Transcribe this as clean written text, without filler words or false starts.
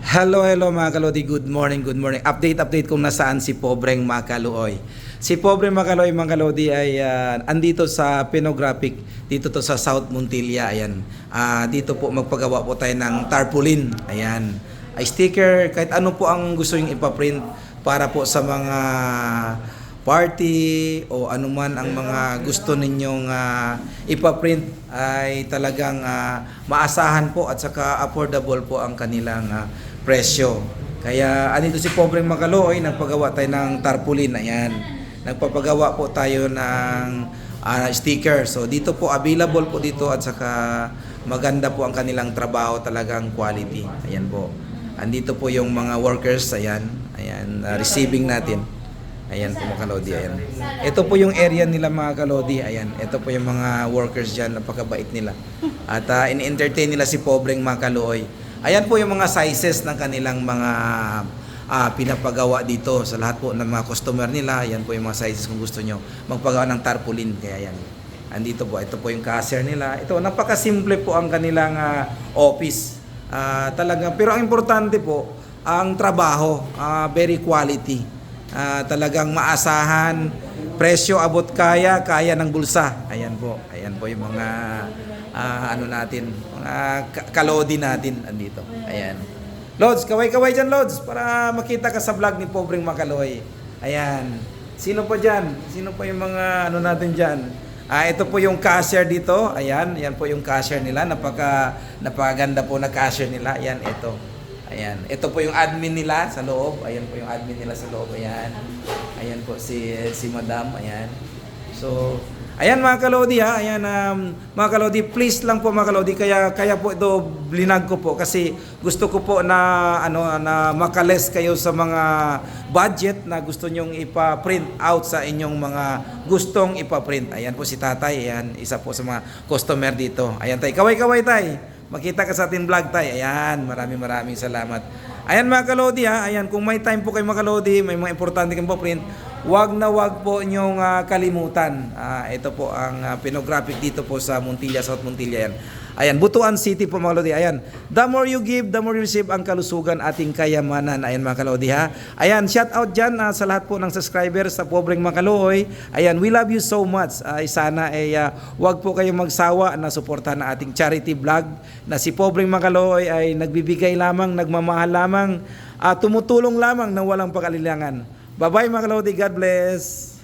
Hello, hello mga kalodi. Good morning, good morning. Update kung nasaan si Pobreng Makaluoy. Si Pobreng Makaluoy mga kalodi ay andito sa Pinographic, dito to sa South Montilla. Ayan. Dito po magpagawa po tayo ng tarpaulin. Ayan. Ay sticker, kahit ano po ang gusto yung ipaprint para po sa mga party o anuman ang mga gusto ninyong ipaprint ay talagang maasahan po at saka affordable po ang kanilang presyo. Kaya andito si Pobreng Makaluoy, nagpagawa tayo ng tarpaulin. Ayan. Nagpapagawa po tayo ng sticker. So dito po available po dito at saka maganda po ang kanilang trabaho, talagang quality. Ayan po. Andito po yung mga workers, ayan. Ayan, receiving natin. Ayan po mga kalodi, ayan. Ito po yung area nila mga kalodi, ayan. Ito po yung mga workers dyan, napakabait nila. At in-entertain nila si Pobreng Makaluoy. Ayan po yung mga sizes ng kanilang mga pinapagawa dito sa lahat po ng mga customer nila. Ayan po yung mga sizes kung gusto nyo magpagawa ng tarpaulin. Kaya yan. Andito po, ito po yung cashier nila. Ito, napakasimple po ang kanilang office. Talaga, pero ang importante po, ang trabaho, very quality. Talagang maasahan, presyo abot kaya ng bulsa. Ayan po yung mga ano natin, mga kalodi natin andito. Ayan. Lods, kaway-kaway dyan, Lods, para makita ka sa vlog ni Pobreng Makaluoy. Ayan. Sino pa dyan? Sino pa yung mga ano natin dyan? Ito po yung cashier dito. Ayan, yan po yung cashier nila. Napakaganda po na cashier nila. Ayan, ito. Ayan. Ito po yung admin nila sa loob. Ayan po yung admin nila sa loob. Ayan. Ayan po si Madam. Ayan. So, ayan mga kalodi ha. Ayan mga kalodi, please lang po mga kalodi. Kaya po ito blinag ko po kasi gusto ko po na na makales kayo sa mga budget na gusto nyong ipa-print out sa inyong mga gustong ipa-print. Ayan po si Tatay. Ayan, isa po sa mga customer dito. Ayan tay, kaway-kaway tay. Makita ka sa ating vlog tay. Ayan, maraming salamat. Ayan mga kalodi ha. Ayan, kung may time po kayo mga kalodi, may mga importante kayong pa-print, wag po nyong kalimutan. Ito po ang Pinographic dito po sa Montilla, South Montilla yan. Ayan, Butuan City po mga kalodi. Ayan, the more you give, the more you receive, ang kalusugan ating kayamanan. Ayan mga kalodi ha. Ayan, shout out dyan sa lahat po ng subscribers sa Pobreng Makaluoy. Ayan, we love you so much. Sana wag po kayong magsawa na suportahan ang ating charity vlog na si Pobreng Makaluoy ay nagbibigay lamang, nagmamahal lamang, tumutulong lamang na walang pag-alilangan. Bye-bye mga kalodi. God bless.